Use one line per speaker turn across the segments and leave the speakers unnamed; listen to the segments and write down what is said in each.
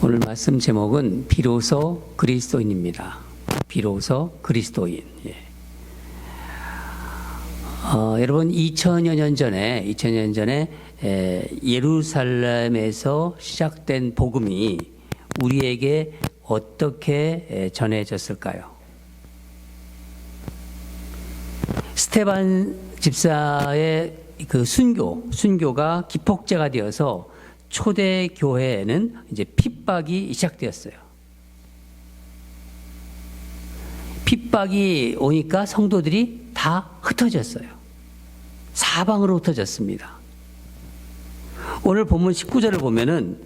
오늘 말씀 제목은 비로소 그리스도인입니다. 비로소 그리스도인. 여러분 2000여 년 전에 예루살렘에서 시작된 복음이 우리에게 어떻게 전해졌을까요? 스테반 집사의 그 순교가 기폭제가 되어서 초대 교회에는 이제 핍박이 시작되었어요. 핍박이 오니까 성도들이 다 흩어졌어요. 사방으로 흩어졌습니다. 오늘 본문 19절을 보면은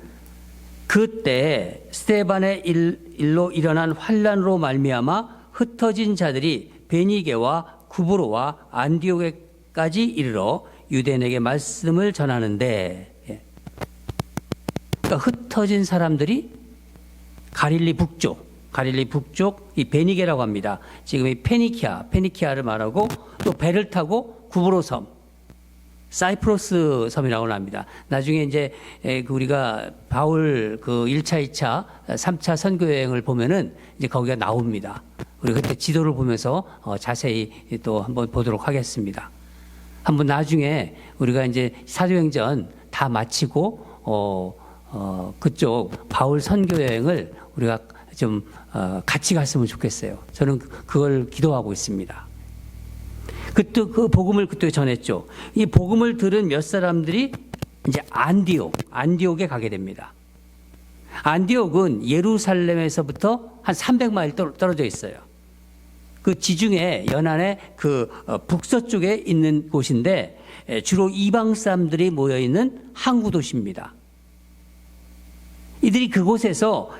그때 스데반의 일로 일어난 환란으로 말미암아 흩어진 자들이 베니게와 구브로와 안디옥에까지 이르러 유대인에게 말씀을 전하는데, 그러니까 흩어진 사람들이 갈릴리 북쪽 이 베니게라고 합니다. 지금 이 페니키아를 말하고 또 배를 타고 구브로 섬, 사이프러스 섬이라고 합니다. 나중에 이제 우리가 바울 그 1차, 2차, 3차 선교 여행을 보면은 이제 거기가 나옵니다. 우리 그때 지도를 보면서 자세히 또 한번 보도록 하겠습니다. 한번 나중에 우리가 이제 사도행전 다 마치고 그쪽 바울 선교 여행을 우리가 좀 같이 갔으면 좋겠어요. 저는 그걸 기도하고 있습니다. 그때 그 복음을 그때 전했죠. 이 복음을 들은 몇 사람들이 이제 안디옥에 가게 됩니다. 안디옥은 예루살렘에서부터 한 300마일 떨어져 있어요. 그 지중해 연안의 그 북서쪽에 있는 곳인데 주로 이방 사람들이 모여 있는 항구 도시입니다. 이들이 그곳에서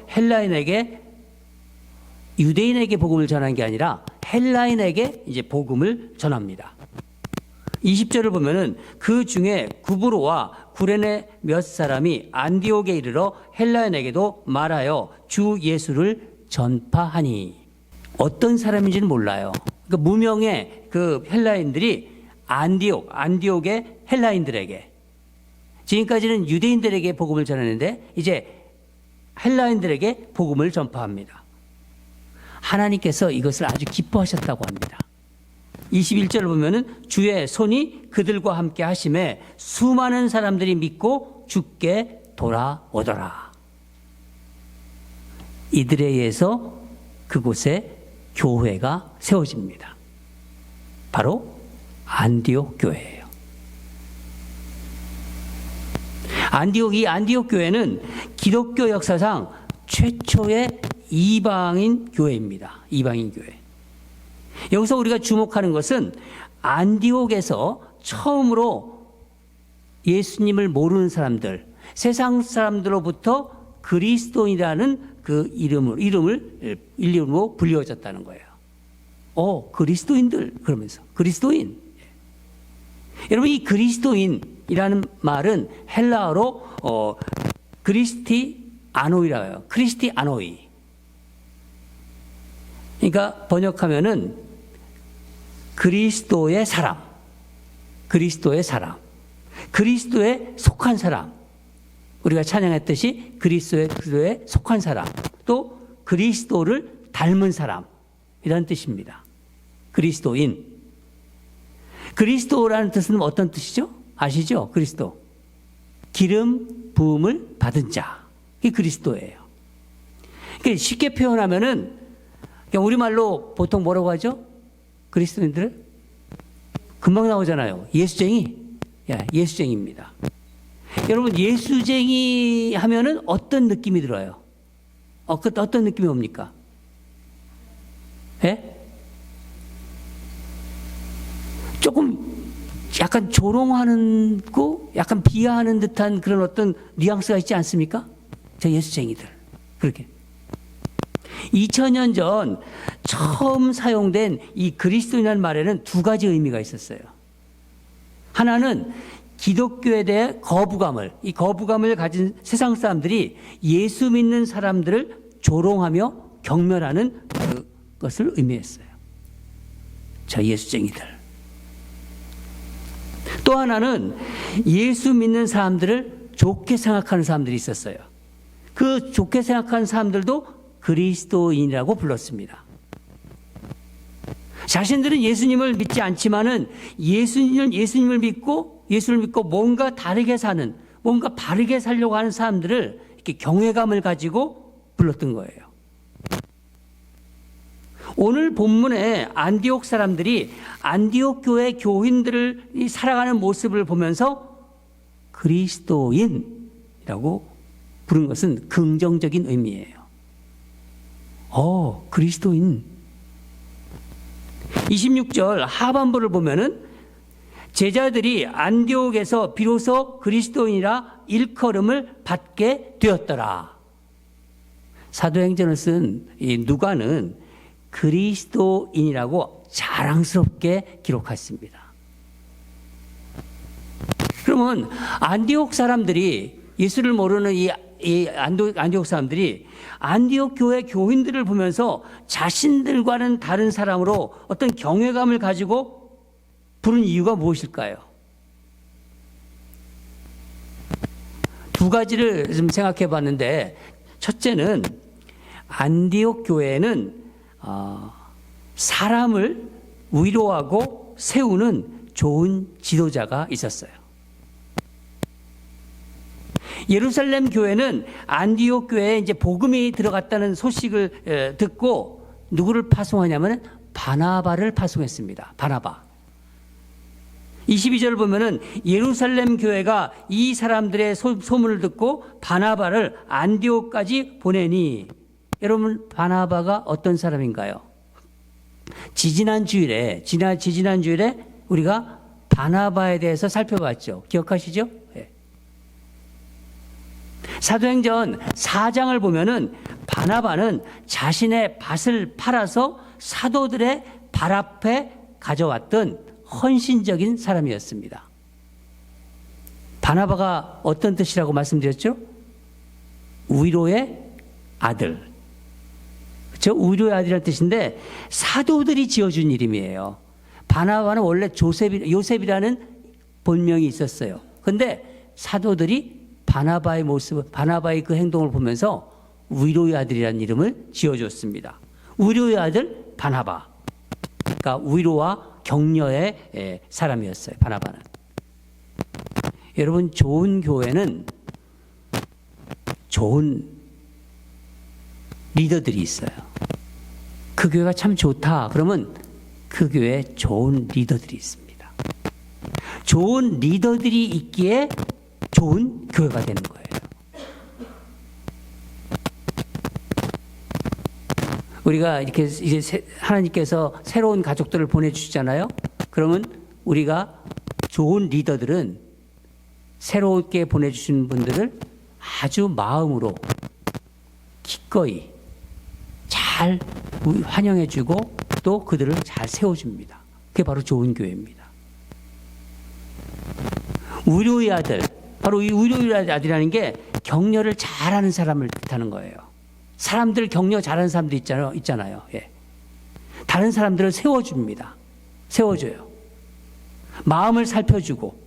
유대인에게 복음을 전한 게 아니라 헬라인에게 이제 복음을 전합니다. 20절을 보면은 그 중에 구브로와 구레네 몇 사람이 안디옥에 이르러 헬라인에게도 말하여 주 예수를 전파하니. 어떤 사람인지는 몰라요. 그러니까 무명의 그 헬라인들이 안디옥의 헬라인들에게, 지금까지는 유대인들에게 복음을 전하는데 이제 헬라인들에게 복음을 전파합니다. 하나님께서 이것을 아주 기뻐하셨다고 합니다. 21절을 보면은 주의 손이 그들과 함께 하심에 수많은 사람들이 믿고 주께 돌아오더라. 이들에 의해서 그곳에 교회가 세워집니다. 바로 안디옥 교회예요. 안디옥 교회는 기독교 역사상 최초의 이방인 교회입니다. 이방인 교회. 여기서 우리가 주목하는 것은 안디옥에서 처음으로 예수님을 모르는 사람들, 세상 사람들로부터 그리스도인이라는 그 이름을 일름으로 불려졌다는 거예요. 그리스도인들 그러면서 그리스도인. 여러분, 이 그리스도인이라는 말은 헬라어로 크리스티아노이라고 해요. 크리스티아노이. 그러니까 번역하면은 그리스도의 사람, 그리스도에 속한 사람. 우리가 찬양했듯이 그리스도에 속한 사람, 또 그리스도를 닮은 사람이라는 뜻입니다. 그리스도인. 그리스도라는 뜻은 어떤 뜻이죠? 아시죠? 그리스도. 기름 부음을 받은 자. 이게 그리스도예요. 그러니까 쉽게 표현하면은 우리말로 보통 뭐라고 하죠? 그리스도인들을? 금방 나오잖아요. 예수쟁이. 예수쟁이입니다. 여러분, 예수쟁이 하면은 어떤 느낌이 들어요? 어떤 느낌이 옵니까? 조금 약간 조롱하는 거, 약간 비하하는 듯한 그런 어떤 뉘앙스가 있지 않습니까? 저 예수쟁이들. 그렇게. 2000년 전 처음 사용된 이 그리스도인이라는 말에는 두 가지 의미가 있었어요. 하나는 기독교에 대해 이 거부감을 가진 세상 사람들이 예수 믿는 사람들을 조롱하며 경멸하는 그것을 의미했어요. 저 예수쟁이들. 또 하나는 예수 믿는 사람들을 좋게 생각하는 사람들이 있었어요. 그 좋게 생각하는 사람들도 그리스도인이라고 불렀습니다. 자신들은 예수님을 믿지 않지만은 예수님을 믿고 뭔가 다르게 사는, 뭔가 바르게 살려고 하는 사람들을 이렇게 경외감을 가지고 불렀던 거예요. 오늘 본문에 안디옥 사람들이 안디옥 교회 교인들을 살아가는 모습을 보면서 그리스도인이라고 부른 것은 긍정적인 의미예요. 그리스도인. 26절 하반부를 보면은 제자들이 안디옥에서 비로소 그리스도인이라 일컬음을 받게 되었더라. 사도행전을 쓴 이 누가는 그리스도인이라고 자랑스럽게 기록했습니다. 그러면 안디옥 사람들이, 예수를 모르는 이 안디옥 사람들이 안디옥 교회 교인들을 보면서 자신들과는 다른 사람으로 어떤 경외감을 가지고 부른 이유가 무엇일까요? 두 가지를 좀 생각해 봤는데, 첫째는 안디옥 교회는 사람을 위로하고 세우는 좋은 지도자가 있었어요. 예루살렘 교회는 안디옥 교회에 이제 복음이 들어갔다는 소식을 듣고 누구를 파송하냐면 바나바를 파송했습니다. 바나바. 22절을 보면은 예루살렘 교회가 이 사람들의 소문을 듣고 바나바를 안디옥까지 보내니, 여러분 바나바가 어떤 사람인가요? 지지난 주일에 우리가 바나바에 대해서 살펴봤죠. 기억하시죠? 네. 사도행전 4장을 보면은 바나바는 자신의 밭을 팔아서 사도들의 발 앞에 가져왔던 헌신적인 사람이었습니다. 바나바가 어떤 뜻이라고 말씀드렸죠? 위로의 아들. 그렇죠? 위로의 아들이라는 뜻인데 사도들이 지어준 이름이에요. 바나바는 원래 요셉이라는 본명이 있었어요. 그런데 사도들이 바나바의 모습, 바나바의 그 행동을 보면서 위로의 아들이라는 이름을 지어줬습니다. 위로의 아들 바나바. 그러니까 위로와 격려의 사람이었어요. 바나바는. 여러분, 좋은 교회는 좋은 리더들이 있어요. 그 교회가 참 좋다. 그러면 그 교회에 좋은 리더들이 있습니다. 좋은 리더들이 있기에 좋은 교회가 되는 거예요. 우리가 이렇게 이제 하나님께서 새로운 가족들을 보내주시잖아요. 그러면 우리가 좋은 리더들은 새롭게 보내주신 분들을 아주 마음으로 기꺼이 잘 환영해주고 또 그들을 잘 세워줍니다. 그게 바로 좋은 교회입니다. 위로의 아들, 바로 이 위로의 아들이라는 게 격려를 잘하는 사람을 뜻하는 거예요. 사람들 격려 잘하는 사람도 있잖아요. 예. 다른 사람들을 세워줍니다. 세워줘요. 마음을 살펴주고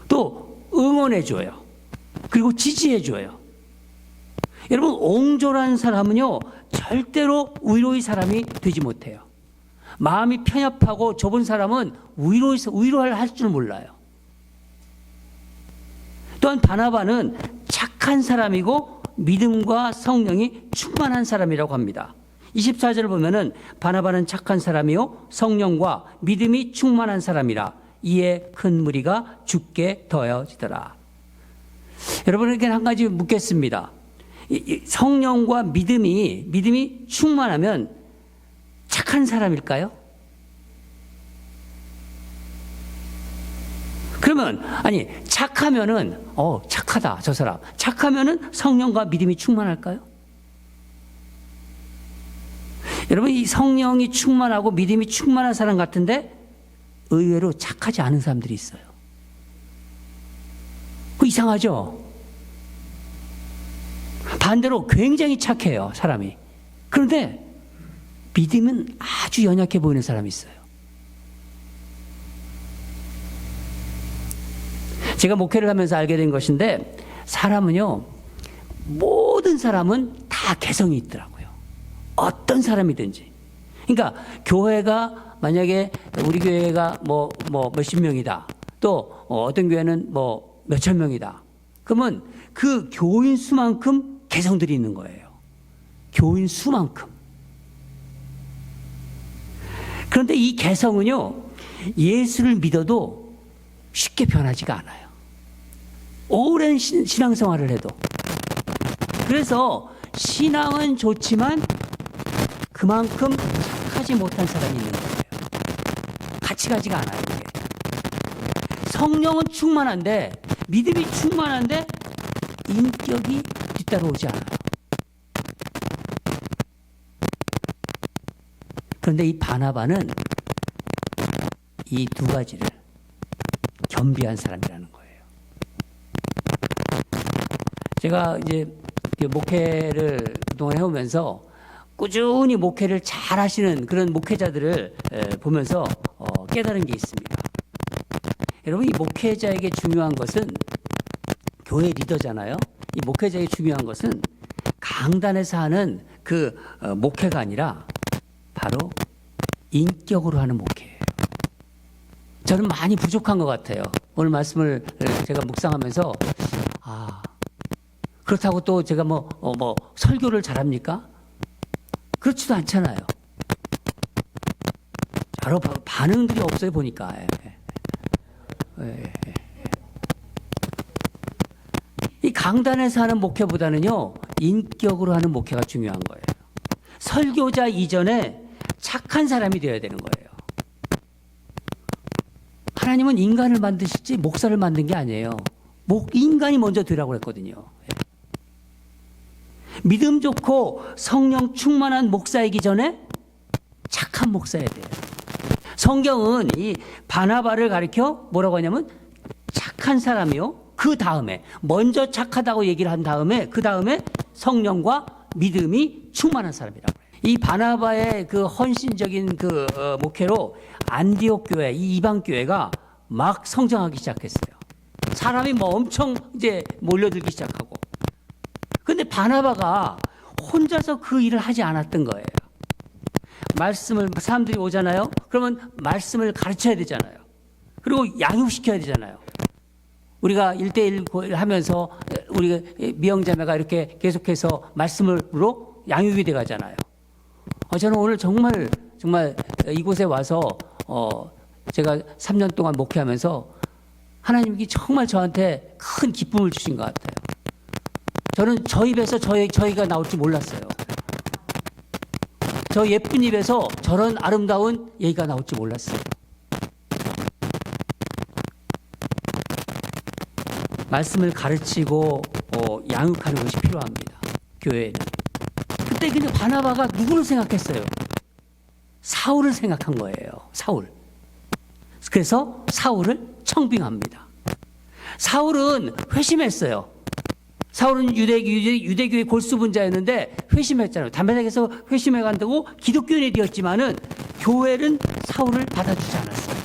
또 응원해줘요. 그리고 지지해줘요. 여러분, 옹졸한 사람은요 절대로 위로의 사람이 되지 못해요. 마음이 편협하고 좁은 사람은 위로를 할 줄 몰라요. 또한 바나바는 착한 사람이고 믿음과 성령이 충만한 사람이라고 합니다. 24절을 보면은 바나바는 착한 사람이요 성령과 믿음이 충만한 사람이라 이에 큰 무리가 죽게 더해지더라. 여러분에게 한 가지 묻겠습니다. 성령과 믿음이 충만하면 착한 사람일까요? 그러면 착하면은 착하다 저 사람. 착하면은 성령과 믿음이 충만할까요? 여러분, 이 성령이 충만하고 믿음이 충만한 사람 같은데 의외로 착하지 않은 사람들이 있어요. 그 이상하죠? 반대로 굉장히 착해요, 사람이. 그런데 믿음은 아주 연약해 보이는 사람이 있어요. 제가 목회를 하면서 알게 된 것인데 사람은요 모든 모든 사람은 다 개성이 있더라고요. 어떤 사람이든지. 그러니까 교회가 만약에 우리 교회가 뭐 몇십 명이다. 또 어떤 교회는 뭐 몇천 명이다. 그러면 그 교인 수만큼 개성들이 있는 거예요. 교인 수만큼. 그런데 이 개성은요, 예수를 믿어도 쉽게 변하지가 않아요. 오랜 신앙생활을 해도. 그래서 신앙은 좋지만 그만큼 착하지 못한 사람이 있는 거예요. 같이 가지가 않아요, 이게. 성령은 충만한데, 믿음이 충만한데 인격이 뒤따라오지 않아요. 그런데 이 바나바는 이 두 가지를 겸비한 사람이라는 거예요. 제가 이제 목회를 그동안 해오면서 꾸준히 목회를 잘 하시는 그런 목회자들을 보면서 깨달은 게 있습니다. 여러분, 이 목회자에게 중요한 것은, 교회 리더잖아요. 이 목회자에게 중요한 것은 강단에서 하는 그 목회가 아니라 바로 인격으로 하는 목회예요. 저는 많이 부족한 것 같아요. 오늘 말씀을 제가 묵상하면서 그렇다고 또 제가 뭐 설교를 잘합니까? 그렇지도 않잖아요. 여러 반응들이 없어요, 보니까. 이 강단에서 하는 목회보다는요, 인격으로 하는 목회가 중요한 거예요. 설교자 이전에 착한 사람이 되어야 되는 거예요. 하나님은 인간을 만드시지 목사를 만든 게 아니에요. 인간이 먼저 되라고 했거든요. 믿음 좋고 성령 충만한 목사이기 전에 착한 목사여야 돼요. 성경은 이 바나바를 가리켜 뭐라고 하냐면 착한 사람이요. 그 다음에 먼저 착하다고 얘기를 한 다음에 그 다음에 성령과 믿음이 충만한 사람이라고 해요. 이 바나바의 그 헌신적인 그 목회로 안디옥 교회, 이 이방 교회가 막 성장하기 시작했어요. 사람이 뭐 엄청 이제 몰려들기 시작하고. 근데 바나바가 혼자서 그 일을 하지 않았던 거예요. 말씀을 사람들이 오잖아요. 그러면 말씀을 가르쳐야 되잖아요. 그리고 양육시켜야 되잖아요. 우리가 1대1 하면서 우리 미영자매가 이렇게 계속해서 말씀으로 양육이 돼 가잖아요. 저는 오늘 정말 이곳에 와서 제가 3년 동안 목회하면서 하나님이 정말 저한테 큰 기쁨을 주신 것 같아요. 저는 저 입에서 저희가 나올 줄 몰랐어요. 저 예쁜 입에서 저런 아름다운 얘기가 나올 줄 몰랐어요. 말씀을 가르치고 양육하는 것이 필요합니다. 교회에는. 그때 그냥 바나바가 누구를 생각했어요? 사울을 생각한 거예요. 사울. 그래서 사울을 청빙합니다. 사울은 회심했어요. 사울은 유대교의 골수분자였는데 회심했잖아요. 담배당에서 회심해간다고 기독교인이 되었지만은 교회는 사울을 받아주지 않았어요.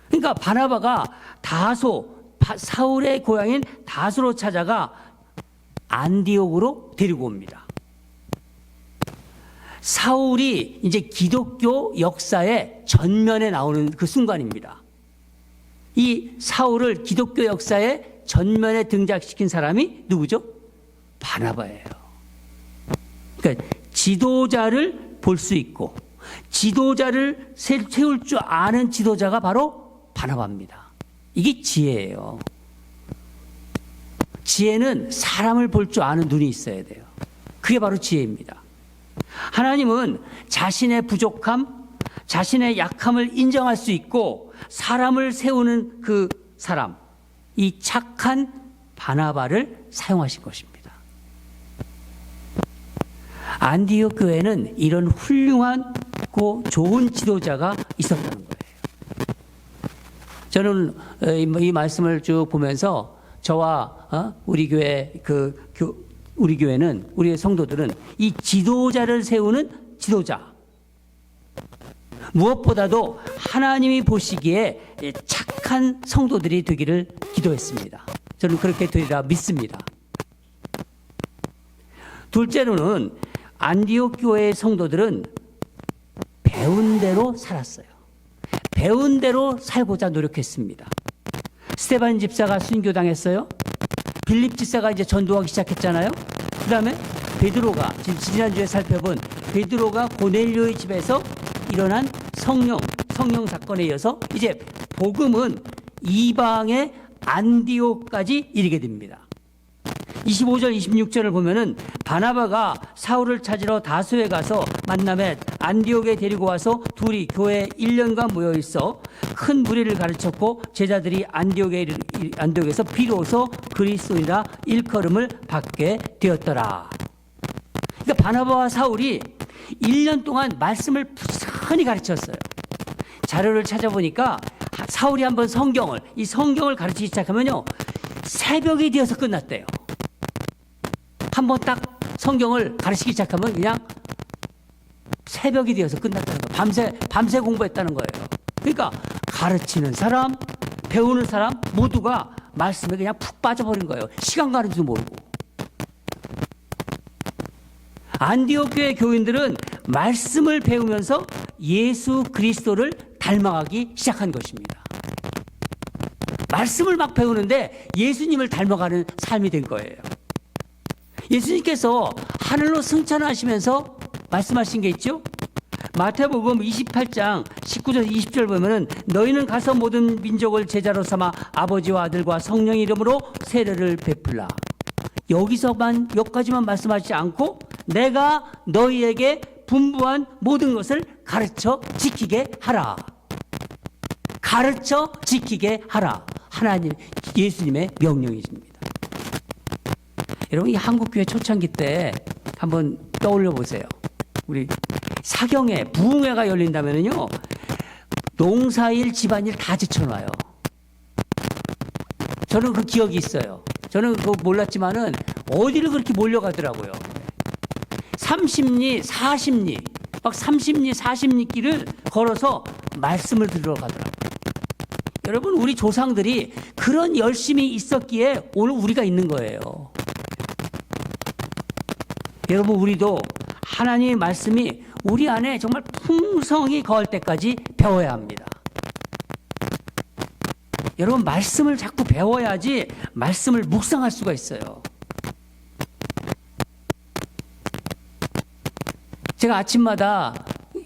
그러니까 바나바가 사울의 고향인 다소로 찾아가 안디옥으로 데리고 옵니다. 사울이 이제 기독교 역사의 전면에 나오는 그 순간입니다. 이 사울을 기독교 역사의 전면에 등장시킨 사람이 누구죠? 바나바예요. 그러니까 지도자를 볼 수 있고 지도자를 세울 줄 아는 지도자가 바로 바나바입니다. 이게 지혜예요. 지혜는 사람을 볼 줄 아는 눈이 있어야 돼요. 그게 바로 지혜입니다. 하나님은 자신의 부족함, 자신의 약함을 인정할 수 있고 사람을 세우는 그 사람, 이 착한 바나바를 사용하신 것입니다. 안디옥 교회는 이런 훌륭하고 좋은 지도자가 있었다는 거예요. 저는 이 말씀을 쭉 보면서 저와 우리 교회 우리 교회는 우리의 성도들은 이 지도자를 세우는 지도자, 무엇보다도 하나님이 보시기에 착한 성도들이 되기를 기도했습니다. 저는 그렇게 되리라 믿습니다. 둘째로는 안디옥 교회의 성도들은 배운 대로 살았어요. 배운 대로 살고자 노력했습니다. 스데반 집사가 순교당했어요. 빌립 집사가 이제 전도하기 시작했잖아요. 그 다음에 베드로가, 지난주에 살펴본 베드로가 고넬료의 집에서 일어난 성령 사건에 이어서 이제 복음은 이방의 안디옥까지 이르게 됩니다. 25절 26절을 보면은 바나바가 사울을 찾으러 다소에 가서 만남에 안디옥에 데리고 와서 둘이 교회에 1년간 모여 있어 큰 무리를 가르쳤고 제자들이 안디옥에서 비로소 그리스도인이라 일컬음을 받게 되었더라. 그러니까 바나바와 사울이 1년 동안 말씀을 부지런히 가르쳤어요. 자료를 찾아보니까 사울이 한번 이 성경을 가르치기 시작하면요, 새벽이 되어서 끝났대요. 한번 딱 성경을 가르치기 시작하면 그냥 새벽이 되어서 끝났다는 거예요. 밤새 공부했다는 거예요. 그러니까 가르치는 사람, 배우는 사람 모두가 말씀에 그냥 푹 빠져버린 거예요. 시간 가는 줄 모르고. 안디옥 교회 교인들은 말씀을 배우면서 예수 그리스도를 닮아가기 시작한 것입니다. 말씀을 막 배우는데 예수님을 닮아가는 삶이 된 거예요. 예수님께서 하늘로 승천하시면서 말씀하신 게 있죠? 마태복음 28장 19절 20절 보면은 너희는 가서 모든 민족을 제자로 삼아 아버지와 아들과 성령의 이름으로 세례를 베풀라. 여기까지만 말씀하지 않고 내가 너희에게 분부한 모든 것을 가르쳐 지키게 하라. 가르쳐 지키게 하라. 하나님, 예수님의 명령이십니다. 여러분, 이 한국교회 초창기 때 한번 떠올려 보세요. 우리 사경회, 부흥회가 열린다면요, 농사일, 집안일 다 제쳐놔요. 저는 그 기억이 있어요. 저는 그거 몰랐지만은 어디를 그렇게 몰려가더라고요. 30리, 40리, 막 30리, 40리 길을 걸어서 말씀을 들으러 가더라고요. 여러분, 우리 조상들이 그런 열심이 있었기에 오늘 우리가 있는 거예요. 여러분, 우리도 하나님의 말씀이 우리 안에 정말 풍성히 거할 때까지 배워야 합니다. 여러분, 말씀을 자꾸 배워야지 말씀을 묵상할 수가 있어요. 제가 아침마다,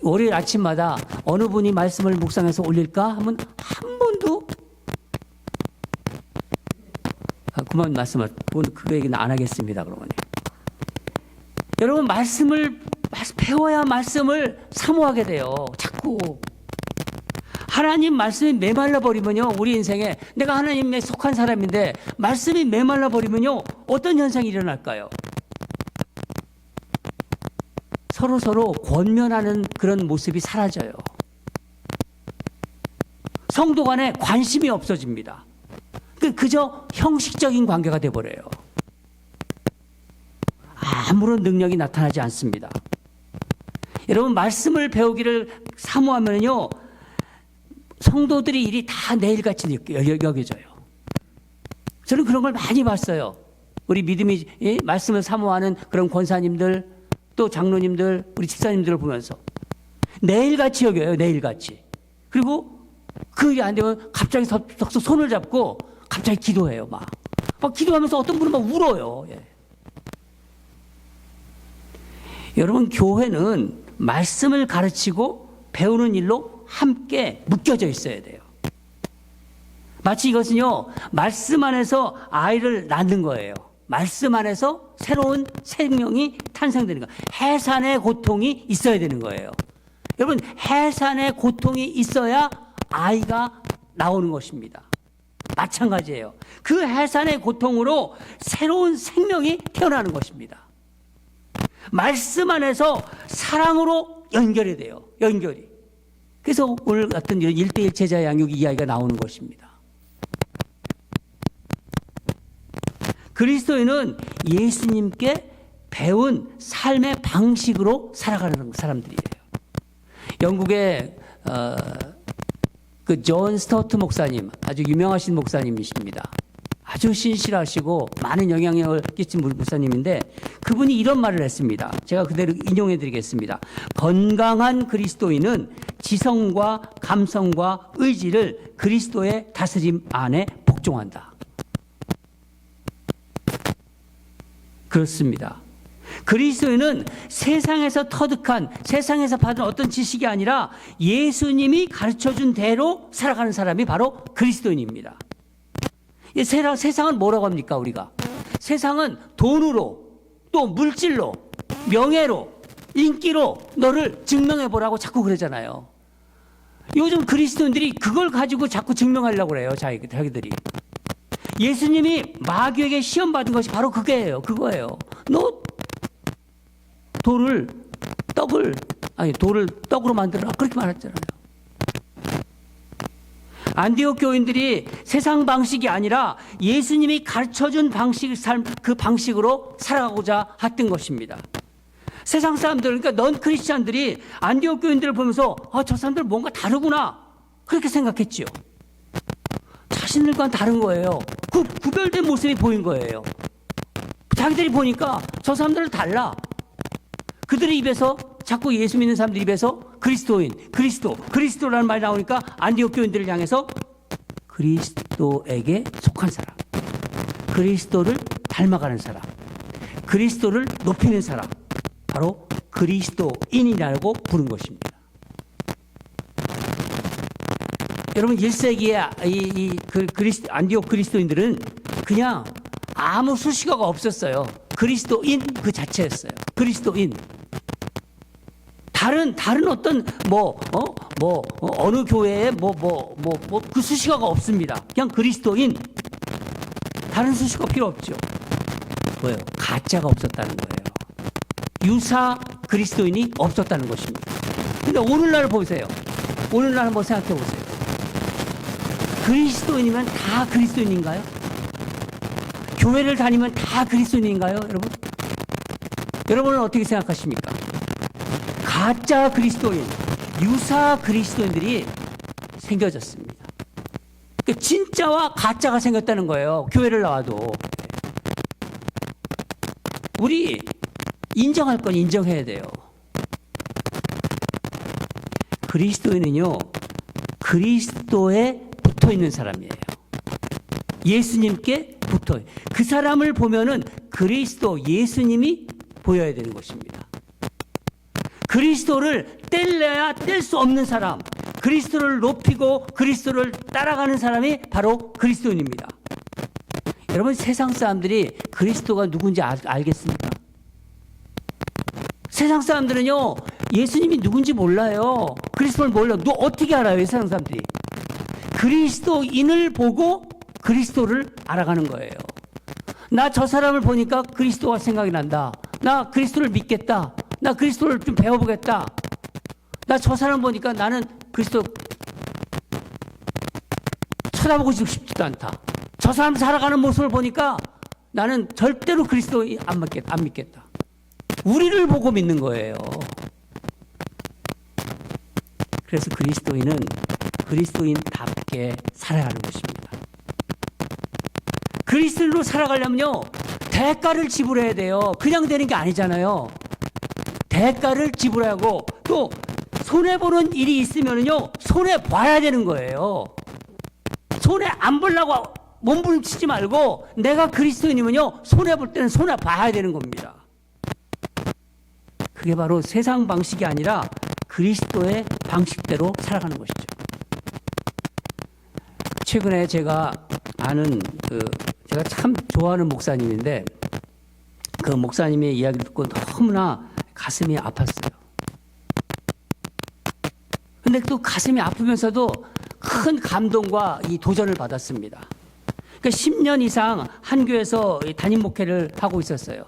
월요일 아침마다 어느 분이 말씀을 묵상해서 올릴까 하면 한 번도 그만 말씀을, 그 얘기는 안 하겠습니다. 그러면 여러분, 말씀을 배워야 말씀을 사모하게 돼요. 자꾸 하나님 말씀이 메말라 버리면요, 우리 인생에 내가 하나님에 속한 사람인데 말씀이 메말라 버리면요, 어떤 현상이 일어날까요? 서로 권면하는 그런 모습이 사라져요. 성도 간에 관심이 없어집니다. 그저 형식적인 관계가 돼버려요. 아무런 능력이 나타나지 않습니다. 여러분, 말씀을 배우기를 사모하면요, 성도들의 일이 다 내일같이 여겨져요. 저는 그런 걸 많이 봤어요. 우리 믿음이 말씀을 사모하는 그런 권사님들, 또 장로님들, 우리 집사님들을 보면서 내일같이 여겨요. 내일같이. 그리고 그 일이 안 되면 갑자기 손을 잡고 갑자기 기도해요. 막 기도하면서 어떤 분은 막 울어요. 예. 여러분, 교회는 말씀을 가르치고 배우는 일로 함께 묶여져 있어야 돼요. 마치 이것은요, 말씀 안에서 아이를 낳는 거예요. 말씀 안에서 새로운 생명이 탄생되는 거예요. 해산의 고통이 있어야 되는 거예요. 여러분, 해산의 고통이 있어야 아이가 나오는 것입니다. 마찬가지예요. 그 해산의 고통으로 새로운 생명이 태어나는 것입니다. 말씀 안에서 사랑으로 연결이 돼요. 연결이. 그래서 오늘 같은 이런 1:1 제자 양육 이야기가 나오는 것입니다. 그리스도인은 예수님께 배운 삶의 방식으로 살아가는 사람들이에요. 영국의 그 존 스토트 목사님, 아주 유명하신 목사님이십니다. 아주 신실하시고 많은 영향력을 끼친 목사님인데, 그분이 이런 말을 했습니다. 제가 그대로 인용해 드리겠습니다. 건강한 그리스도인은 지성과 감성과 의지를 그리스도의 다스림 안에 복종한다. 그렇습니다. 그리스도인은 세상에서 터득한, 세상에서 받은 어떤 지식이 아니라 예수님이 가르쳐준 대로 살아가는 사람이 바로 그리스도인입니다. 세상은 뭐라고 합니까, 우리가? 세상은 돈으로, 또 물질로, 명예로, 인기로 너를 증명해보라고 자꾸 그러잖아요. 요즘 그리스도인들이 그걸 가지고 자꾸 증명하려고 그래요, 자기들이. 예수님이 마귀에게 시험 받은 것이 바로 그거예요. 너 돌을 떡으로 만들어라. 그렇게 말했잖아요. 안디옥 교인들이 세상 방식이 아니라 예수님이 가르쳐준 그 방식으로 살아가고자 했던 것입니다. 세상 사람들, 그러니까 넌 크리스찬들이 안디옥 교인들을 보면서 저 사람들 뭔가 다르구나. 그렇게 생각했지요. 자신들과는 다른 거예요. 구별된 모습이 보인 거예요. 자기들이 보니까 저 사람들은 달라. 그들의 입에서 자꾸 예수 믿는 사람들 입에서 그리스도라는 말이 나오니까 안디옥 교인들을 향해서 그리스도에게 속한 사람, 그리스도를 닮아가는 사람, 그리스도를 높이는 사람, 바로 그리스도인이라고 부른 것입니다. 여러분 1세기의 안디옥 그리스도인들은 그냥 아무 수식어가 없었어요. 그리스도인 그 자체였어요. 그리스도인. 다른 어떤 어느 교회에 그 수식어가 없습니다. 그냥 그리스도인. 다른 수식어 필요 없죠. 뭐예요? 가짜가 없었다는 거예요. 유사 그리스도인이 없었다는 것입니다. 근데 오늘날 보세요. 오늘날 한번 생각해 보세요. 그리스도인이면 다 그리스도인인가요? 교회를 다니면 다 그리스도인인가요, 여러분? 여러분은 어떻게 생각하십니까? 가짜 그리스도인, 유사 그리스도인들이 생겨졌습니다. 그러니까 진짜와 가짜가 생겼다는 거예요. 교회를 나와도. 우리 인정할 건 인정해야 돼요. 그리스도인은요, 그리스도에 붙어 있는 사람이에요. 예수님께 붙어. 그 사람을 보면은 그리스도, 예수님이 보여야 되는 것입니다. 그리스도를 뗄래야 뗄 수 없는 사람, 그리스도를 높이고 그리스도를 따라가는 사람이 바로 그리스도인입니다. 여러분, 세상 사람들이 그리스도가 누군지 알겠습니까? 세상 사람들은요, 예수님이 누군지 몰라요. 그리스도를 몰라요. 너 어떻게 알아요, 세상 사람들이? 그리스도인을 보고 그리스도를 알아가는 거예요. 나 저 사람을 보니까 그리스도가 생각이 난다. 나 그리스도를 믿겠다. 나 그리스도를 좀 배워보겠다. 나 저 사람 보니까 나는 그리스도 쳐다보고 싶지도 않다. 저 사람 살아가는 모습을 보니까 나는 절대로 그리스도 안 믿겠다. 우리를 보고 믿는 거예요. 그래서 그리스도인은 그리스도인답게 살아야 하는 것입니다. 그리스도인으로 살아가려면요, 대가를 지불해야 돼요. 그냥 되는 게 아니잖아요. 대가를 지불하고 또 손해보는 일이 있으면요, 손해봐야 되는 거예요. 손해 안 보려고 몸부림치지 말고 내가 그리스도인이면요, 손해볼 때는 손해봐야 되는 겁니다. 그게 바로 세상 방식이 아니라 그리스도의 방식대로 살아가는 것이죠. 최근에 제가 아는 제가 참 좋아하는 목사님인데 그 목사님의 이야기를 듣고 너무나 가슴이 아팠어요. 근데 또 가슴이 아프면서도 큰 감동과 이 도전을 받았습니다. 그러니까 10년 이상 한 교회에서 담임 목회를 하고 있었어요.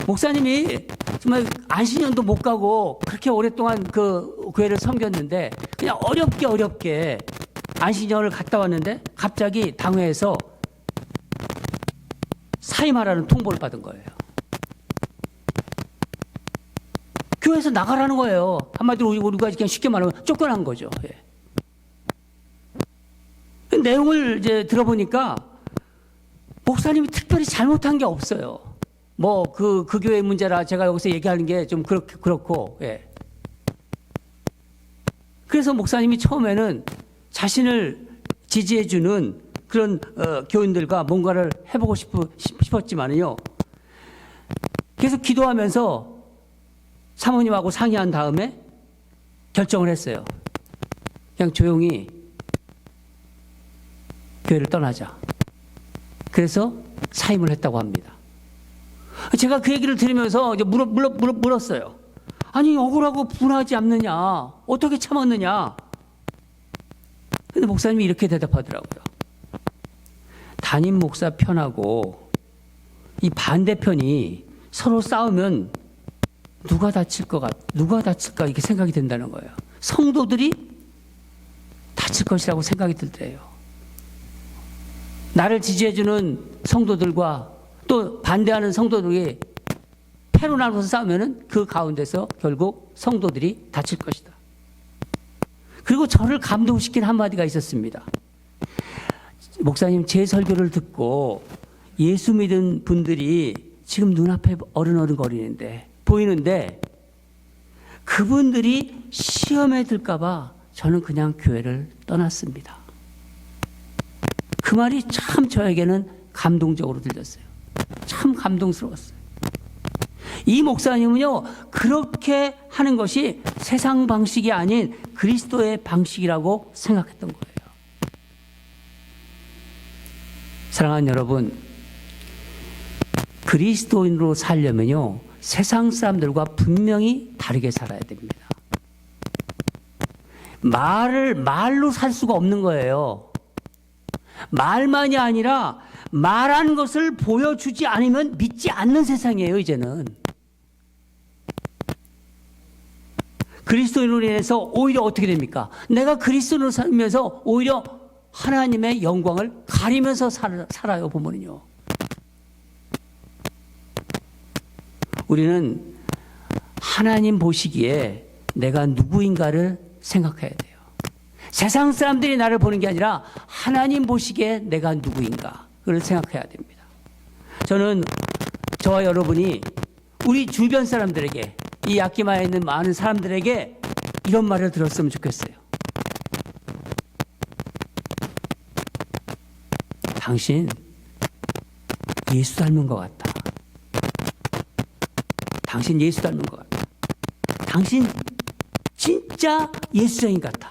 목사님이 정말 안식년도 못 가고 그렇게 오랫동안 그 교회를 섬겼는데 그냥 어렵게 안식년을 갔다 왔는데 갑자기 당회에서 사임하라는 통보를 받은 거예요. 교회에서 나가라는 거예요. 한마디로 우리가 그냥 쉽게 말하면 쫓겨난 거죠. 예. 그 내용을 이제 들어보니까 목사님이 특별히 잘못한 게 없어요. 뭐 그 교회 문제라 제가 여기서 얘기하는 게 좀 그렇고, 예. 그래서 목사님이 처음에는 자신을 지지해주는 그런 교인들과 뭔가를 해보고 싶었지만요. 계속 기도하면서 사모님하고 상의한 다음에 결정을 했어요. 그냥 조용히 교회를 떠나자. 그래서 사임을 했다고 합니다. 제가 그 얘기를 들으면서 이제 물었어요. 아니, 억울하고 분하지 않느냐? 어떻게 참았느냐? 근데 목사님이 이렇게 대답하더라고요. 담임 목사 편하고 이 반대편이 서로 싸우면 누가 다칠까 이렇게 생각이 된다는 거예요. 성도들이 다칠 것이라고 생각이 들더래요. 나를 지지해주는 성도들과 또 반대하는 성도들이 패로 나눠서 싸우면은 그 가운데서 결국 성도들이 다칠 것이다. 그리고 저를 감동시킨 한마디가 있었습니다. 목사님, 제 설교를 듣고 예수 믿은 분들이 지금 눈앞에 어른어른거리는데 보이는데 그분들이 시험에 들까봐 저는 그냥 교회를 떠났습니다. 그 말이 참 저에게는 감동적으로 들렸어요. 참 감동스러웠어요. 이 목사님은요, 그렇게 하는 것이 세상 방식이 아닌 그리스도의 방식이라고 생각했던 거예요. 사랑하는 여러분, 그리스도인으로 살려면요, 세상 사람들과 분명히 다르게 살아야 됩니다. 말로 살 수가 없는 거예요. 말만이 아니라 말한 것을 보여주지 않으면 믿지 않는 세상이에요, 이제는. 그리스도인으로 인해서 오히려 어떻게 됩니까? 내가 그리스도인으로 살면서 오히려 하나님의 영광을 가리면서 살아요, 보면은요. 우리는 하나님 보시기에 내가 누구인가를 생각해야 돼요. 세상 사람들이 나를 보는 게 아니라 하나님 보시기에 내가 누구인가 그걸 생각해야 됩니다. 저는 저와 여러분이 우리 주변 사람들에게, 이 야키마에 있는 많은 사람들에게 이런 말을 들었으면 좋겠어요. 당신 예수 닮은 것 같다. 당신 예수 닮은 것 같다. 당신 진짜 예수적인 같아.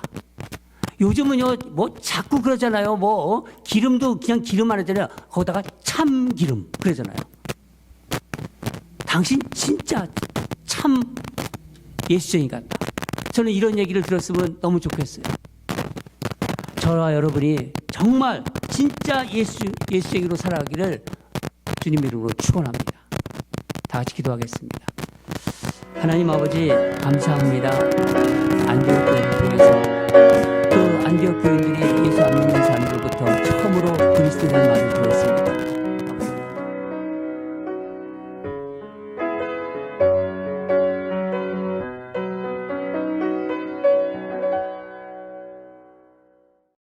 요즘은요, 뭐 자꾸 그러잖아요. 뭐 기름도 그냥 기름 안 하잖아요. 거기다가 참기름 그러잖아요. 당신 진짜 참 예수적인 같다. 저는 이런 얘기를 들었으면 너무 좋겠어요. 저와 여러분이 정말 진짜 예수적으로 살아가기를 주님 이름으로 축원합니다. 다 같이 기도하겠습니다. 하나님 아버지, 감사합니다.